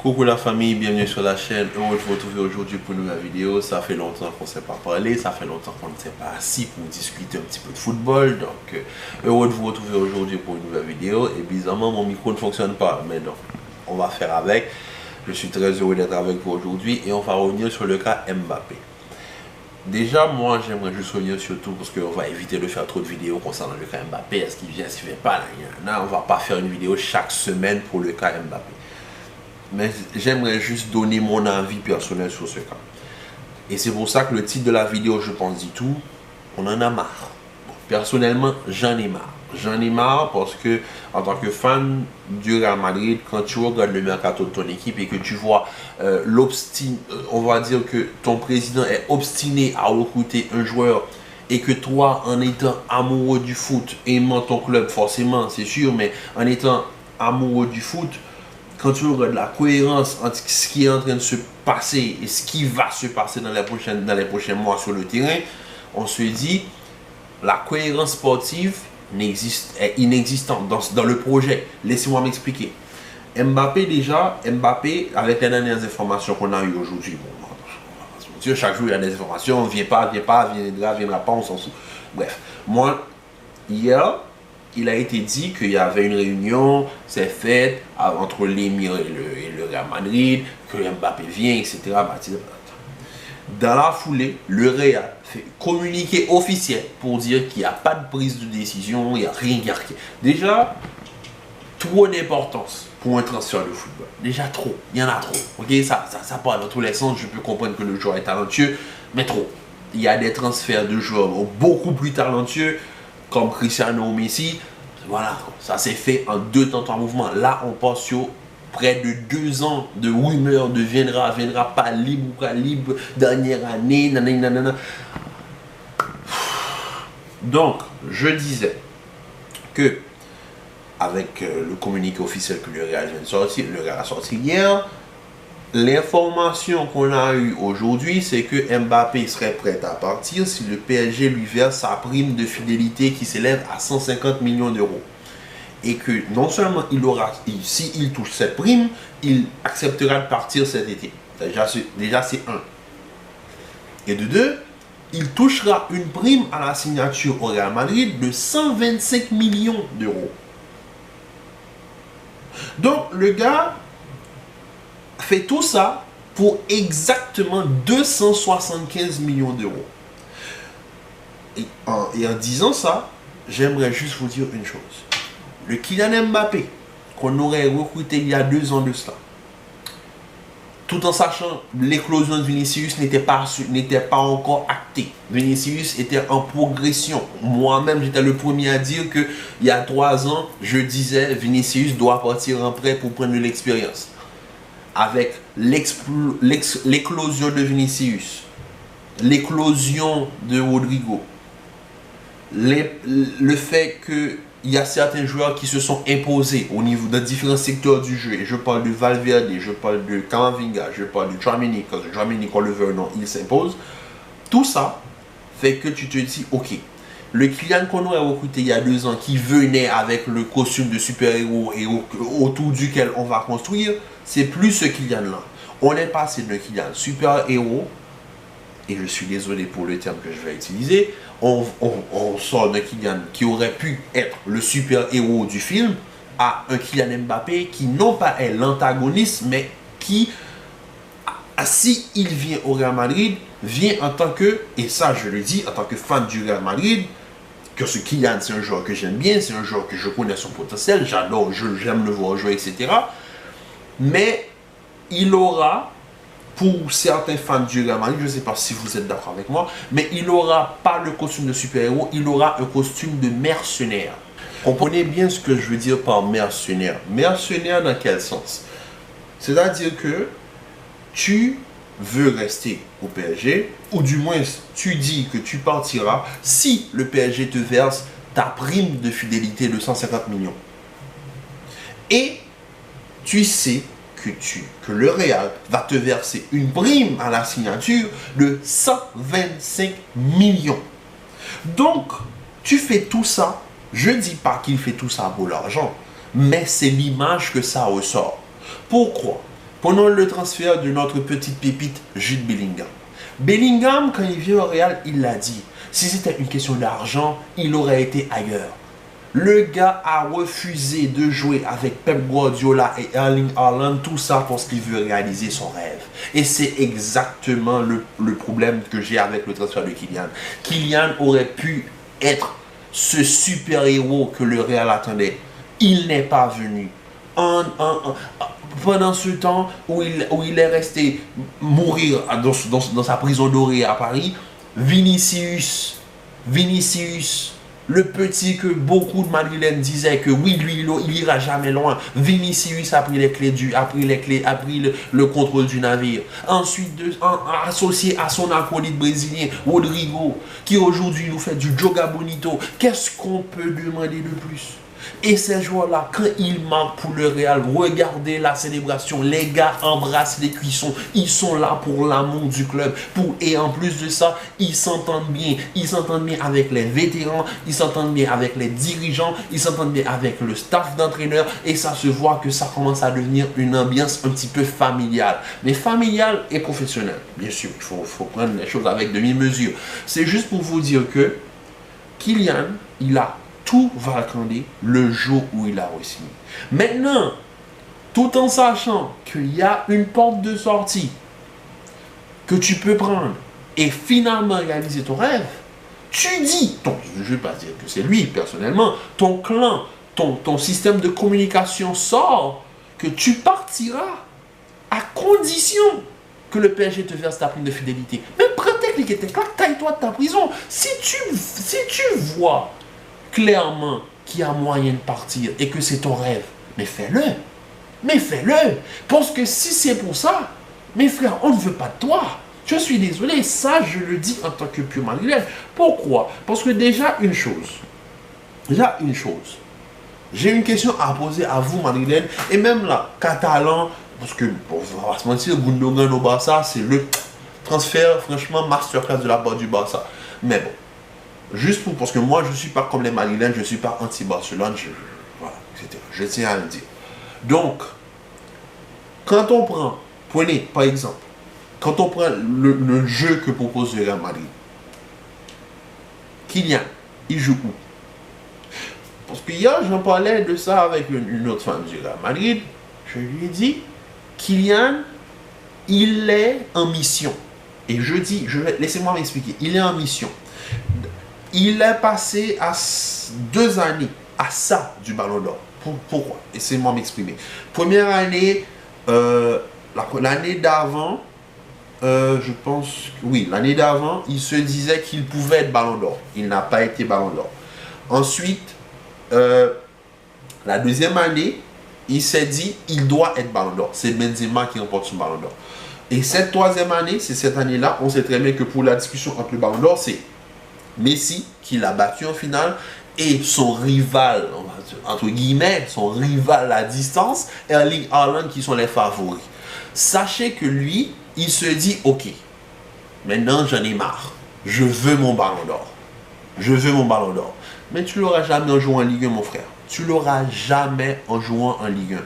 Coucou la famille, bienvenue sur la chaîne. Heureux de vous retrouver aujourd'hui pour une nouvelle vidéo. Ça fait longtemps qu'on ne s'est pas parlé, ça fait longtemps qu'on ne s'est pas assis pour discuter un petit peu de football. Donc heureux de vous retrouver aujourd'hui pour une nouvelle vidéo. Et bizarrement mon micro ne fonctionne pas, mais donc on va faire avec. Je suis très heureux d'être avec vous aujourd'hui et on va revenir sur le cas Mbappé. Déjà, moi, j'aimerais juste revenir surtout parce qu'on va éviter de faire trop de vidéos concernant le cas Mbappé. Est-ce qu'il vient, est-ce qu'il ne vient pas là, on ne va pas faire une vidéo chaque semaine pour le cas Mbappé. Mais j'aimerais juste donner mon avis personnel sur ce cas. Et c'est pour ça que le titre de la vidéo, je pense, dit tout. On en a marre. Bon, personnellement, j'en ai marre. J'en ai marre parce que, en tant que fan du Real Madrid, quand tu regardes le mercato de ton équipe et que tu vois on va dire que ton président est obstiné à recruter un joueur et que toi, en étant amoureux du foot, aimant ton club, forcément, c'est sûr, mais en étant amoureux du foot, quand tu regardes la cohérence entre ce qui est en train de se passer et ce qui va se passer dans les prochains mois sur le terrain, on se dit, la cohérence sportive est inexistante dans le projet. Laissez-moi m'expliquer. Mbappé, avec les dernières informations qu'on a eues aujourd'hui, bon, chaque jour il y a des informations, viendra pas, on s'en fout. Bref, moi, hier, il a été dit qu'il y avait une réunion, c'est faite entre l'émir et le Real Madrid, que Mbappé vient, etc. Dans la foulée, le Real fait communiqué officiel pour dire qu'il n'y a pas de prise de décision, il n'y a rien. Déjà, trop d'importance pour un transfert de football. Déjà trop, il y en a trop. Ok, ça part dans tous les sens, je peux comprendre que le joueur est talentueux, mais trop. Il y a des transferts de joueurs beaucoup plus talentueux, comme Cristiano ou Messi. Voilà, ça s'est fait en 2 temps en mouvement. Là, on passe sur près de 2 ans de rumeurs de viendra pas libre ou pas libre, dernière année, nanana. Donc, je disais que avec le communiqué officiel que le Real vient de sortir, le Real a sorti hier, l'information qu'on a eue aujourd'hui, c'est que Mbappé serait prêt à partir si le PSG lui verse sa prime de fidélité qui s'élève à 150 millions d'euros. Et que non seulement s'il touche cette prime, il acceptera de partir cet été. Déjà c'est un. Et de 2, il touchera une prime à la signature au Real Madrid de 125 millions d'euros. Donc le gars fait tout ça pour exactement 275 millions d'euros. Et en disant ça, j'aimerais juste vous dire une chose. Le Kylian Mbappé, qu'on aurait recruté il y a 2 ans de cela, tout en sachant l'éclosion de Vinicius n'était pas encore actée. Vinicius était en progression. Moi-même, j'étais le premier à dire que il y a 3 ans, je disais Vinicius doit partir en prêt pour prendre de l'expérience. Avec l'éclosion de Vinicius, l'éclosion de Rodrigo, le fait qu'il y a certains joueurs qui se sont imposés au niveau de différents secteurs du jeu. Et je parle de Valverde, je parle de Camavinga, je parle de Tchouaméni, parce que Tchouaméni, qu'on le veut ou non, il s'impose. Tout ça fait que tu te dis, ok, le Kylian qu'on aurait recruté il y a 2 ans, qui venait avec le costume de super-héros et autour duquel on va construire, c'est plus ce Kylian-là. On est passé d'un Kylian super-héros, et je suis désolé pour le terme que je vais utiliser, on sort d'un Kylian qui aurait pu être le super-héros du film, à un Kylian Mbappé qui non pas est l'antagoniste, mais qui, si il vient au Real Madrid, vient en tant que, et ça je le dis, en tant que fan du Real Madrid, que ce Kylian c'est un joueur que j'aime bien, c'est un joueur que je connais son potentiel, j'adore, j'aime le voir jouer, etc. Mais il aura, pour certains fans du Real Madrid, je ne sais pas si vous êtes d'accord avec moi, mais il n'aura pas le costume de super-héros, il aura un costume de mercenaire. Comprenez bien ce que je veux dire par mercenaire. Mercenaire dans quel sens? C'est-à-dire que tu veux rester au PSG, ou du moins tu dis que tu partiras si le PSG te verse ta prime de fidélité de 150 millions. Et tu sais que le Real va te verser une prime à la signature de 125 millions. Donc, tu fais tout ça. Je ne dis pas qu'il fait tout ça pour l'argent, mais c'est l'image que ça ressort. Pourquoi? Prenons le transfert de notre petite pépite, Jude Bellingham. Bellingham, quand il vient au Real, il l'a dit. Si c'était une question d'argent, il aurait été ailleurs. Le gars a refusé de jouer avec Pep Guardiola et Erling Haaland, tout ça parce qu'il veut réaliser son rêve. Et c'est exactement le problème que j'ai avec le transfert de Kylian. Kylian aurait pu être ce super-héros que le Real attendait. Il n'est pas venu. Pendant ce temps où il est resté mourir dans sa prison dorée à Paris, Vinicius, le petit que beaucoup de Madrilènes disaient que oui, lui, il ira jamais loin. Vinicius a pris les clés a pris le contrôle du navire. Ensuite, associé à son acolyte brésilien, Rodrigo, qui aujourd'hui nous fait du joga bonito. Qu'est-ce qu'on peut demander de plus? Et ces joueurs-là, quand ils marquent pour le Real, regardez la célébration. Les gars embrassent les cuissons. Ils sont là pour l'amour du club. Et en plus de ça, ils s'entendent bien. Ils s'entendent bien avec les vétérans. Ils s'entendent bien avec les dirigeants. Ils s'entendent bien avec le staff d'entraîneurs. Et ça se voit que ça commence à devenir une ambiance un petit peu familiale. Mais familiale et professionnelle. Bien sûr, il faut prendre les choses avec demi-mesure. C'est juste pour vous dire que Kylian, il a tout valcandé le jour où il a re-signé. Maintenant, tout en sachant qu'il y a une porte de sortie que tu peux prendre et finalement réaliser ton rêve, tu dis, je ne vais pas dire que c'est lui personnellement, ton clan, ton système de communication sort que tu partiras à condition que le PSG te verse ta prime de fidélité. Mais prends tes clics et tes claques, taille-toi de ta prison. Si tu vois clairement qu'il y a moyen de partir et que c'est ton rêve, mais fais-le. Mais fais-le. Parce que si c'est pour ça, mes frères, on ne veut pas de toi. Je suis désolé, ça je le dis en tant que pur madrilène. Pourquoi? Parce que déjà une chose. J'ai une question à poser à vous, madrilène, et même là, catalan, parce que, bon, on va se mentir, Gundogan au Barça, c'est le transfert, franchement, masterclass de la part du Barça. Mais bon. Juste parce que moi, je ne suis pas comme les Madrilènes, je ne suis pas anti-Barcelone, voilà, etc. Je tiens à le dire. Donc, quand on prend, prenez par exemple, quand on prend le jeu que propose le Real Madrid, Kylian, il joue où? Parce que hier, j'en parlais de ça avec une autre femme du Real Madrid. Je lui ai dit, Kylian, il est en mission. Et je dis, laissez-moi m'expliquer, il est en mission. Il est passé à 2 années à ça du Ballon d'Or. Pourquoi? Laissez-moi m'exprimer. Première année, l'année d'avant, je pense, oui, l'année d'avant, il se disait qu'il pouvait être Ballon d'Or. Il n'a pas été Ballon d'Or. Ensuite, la deuxième année, il s'est dit, il doit être Ballon d'Or. C'est Benzema qui remporte son Ballon d'Or. Et cette troisième année, c'est cette année-là, on sait très bien que pour la discussion entre le Ballon d'Or, c'est Messi qui l'a battu en finale et son rival, entre guillemets, son rival à distance, Erling Haaland qui sont les favoris. Sachez que lui, il se dit, ok, maintenant j'en ai marre, je veux mon Ballon d'Or. Je veux mon Ballon d'Or. Mais tu l'auras jamais en jouant en Ligue 1, mon frère. Tu l'auras jamais en jouant en Ligue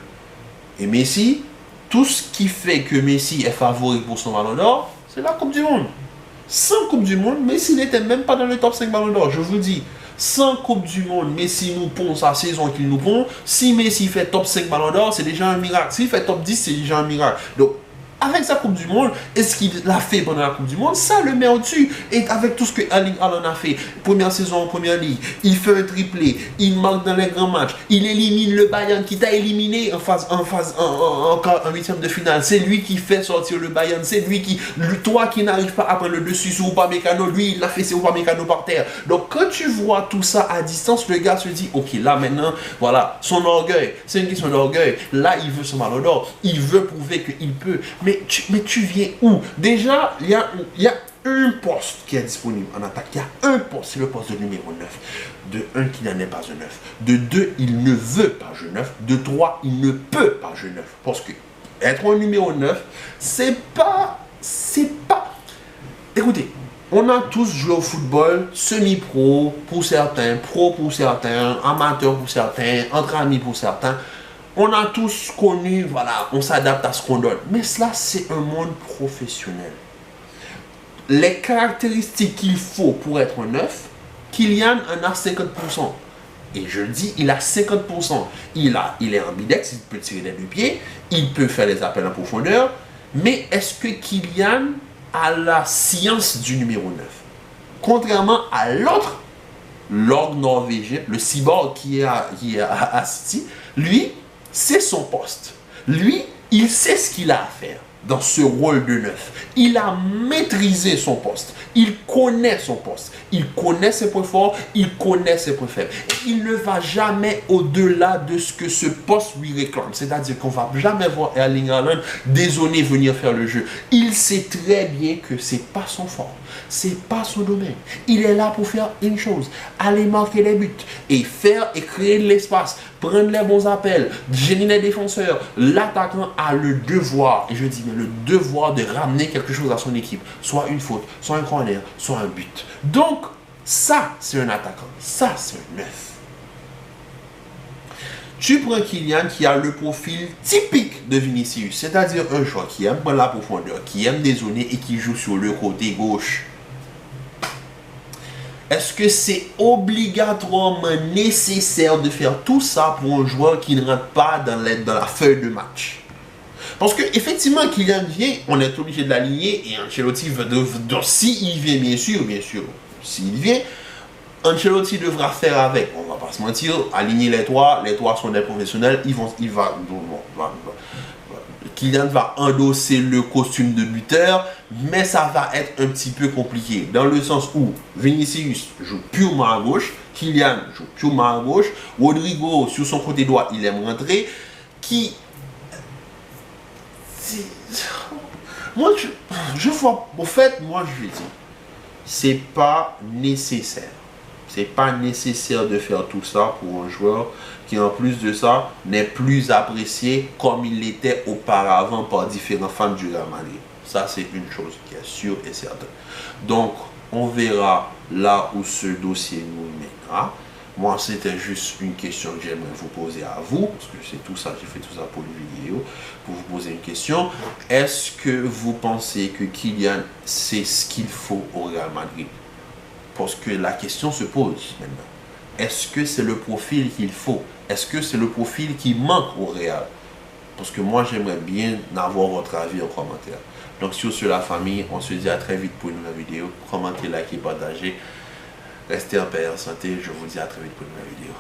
1. Et Messi, tout ce qui fait que Messi est favori pour son Ballon d'Or, c'est la Coupe du Monde. Sans Coupe du Monde, Messi n'était même pas dans le top 5 Ballon d'Or. Je vous dis, sans Coupe du Monde, Messi nous pond sa saison qu'il nous pond. Si Messi fait top 5 Ballon d'Or, c'est déjà un miracle. S'il fait top 10, c'est déjà un miracle. Donc, avec sa Coupe du Monde, et ce qu'il a fait pendant la Coupe du Monde, ça le met au-dessus. Et avec tout ce que Erling Haaland a fait, première saison en première ligue, il fait un triplé, il marque dans les grands matchs, il élimine le Bayern qui t'a éliminé en huitième de finale. C'est lui qui fait sortir le Bayern, c'est lui qui, toi qui n'arrives pas à prendre le dessus sur Upamecano, lui il l'a fait sur Upamecano par terre. Donc quand tu vois tout ça à distance, le gars se dit, ok, là maintenant, voilà, son orgueil, c'est une question d'orgueil. Là, il veut son Ballon d'Or, il veut prouver qu'il peut. Mais tu viens où? Déjà, il y a un poste qui est disponible en attaque. Il y a un poste, c'est le poste de numéro 9. De 1, qui n'en est pas un 9. De 2, il ne veut pas jouer 9. De 3, il ne peut pas jouer 9. Parce que être un numéro 9, c'est pas... Écoutez, on a tous joué au football, semi-pro pour certains, pro pour certains, amateur pour certains, entre amis pour certains. On a tous connu, voilà, on s'adapte à ce qu'on donne. Mais cela, c'est un monde professionnel. Les caractéristiques qu'il faut pour être un 9, Kylian en a 50%. Et je dis, il a 50%. Il est ambidex, il peut tirer des deux pieds, il peut faire les appels en profondeur. Mais est-ce que Kylian a la science du numéro 9? Contrairement à l'autre, l'orgue norvégien, le cyborg qui est à City, lui, c'est son poste. Lui, il sait ce qu'il a à faire dans ce rôle de 9. Il a maîtrisé son poste. Il connaît son poste. Il connaît ses points forts. Il connaît ses points faibles. Il ne va jamais au-delà de ce que ce poste lui réclame. C'est-à-dire qu'on ne va jamais voir Erling Haaland désolé venir faire le jeu. Il sait très bien que ce n'est pas son fort. Ce n'est pas son domaine. Il est là pour faire une chose. Aller marquer les buts. Et faire et créer de l'espace. Prendre les bons appels. Gêner les défenseurs. L'attaquant a le devoir, et je dis bien le devoir de ramener quelque chose à son équipe. Soit une faute, soit un corner, soit un but. Donc, ça, c'est un attaquant. Ça, c'est un 9. Tu prends Kylian qui a le profil typique de Vinicius, c'est-à-dire un joueur qui aime prendre la profondeur, qui aime dézonner et qui joue sur le côté gauche. Est-ce que c'est obligatoirement nécessaire de faire tout ça pour un joueur qui ne rentre pas dans la feuille de match? Parce que effectivement, Kylian vient, on est obligé de l'aligner et Ancelotti, s'il vient, bien sûr, s'il vient, Ancelotti devra faire avec. On va pas se mentir, aligner les trois sont des professionnels, Kylian va endosser le costume de buteur, mais ça va être un petit peu compliqué. Dans le sens où Vinicius joue purement à gauche, Kylian joue purement à gauche, Rodrigo sur son côté droit, il aime rentrer, moi je vois, au fait, moi je lui dis, c'est pas nécessaire. C'est pas nécessaire de faire tout ça pour un joueur qui, en plus de ça, n'est plus apprécié comme il l'était auparavant par différents fans du Real Madrid. Ça, c'est une chose qui est sûre et certaine. Donc, on verra là où ce dossier nous mènera. Moi, c'était juste une question que j'aimerais vous poser à vous, parce que c'est tout ça, j'ai fait tout ça pour une vidéo, pour vous poser une question. Est-ce que vous pensez que Kylian, c'est ce qu'il faut au Real Madrid? Parce que la question se pose maintenant. Est-ce que c'est le profil qu'il faut? Est-ce que c'est le profil qui manque au Real? Parce que moi, j'aimerais bien avoir votre avis en commentaire. Donc, sur ce, la famille, on se dit à très vite pour une nouvelle vidéo. Commentez, likez, partagez. Restez en paix et en santé. Je vous dis à très vite pour une nouvelle vidéo.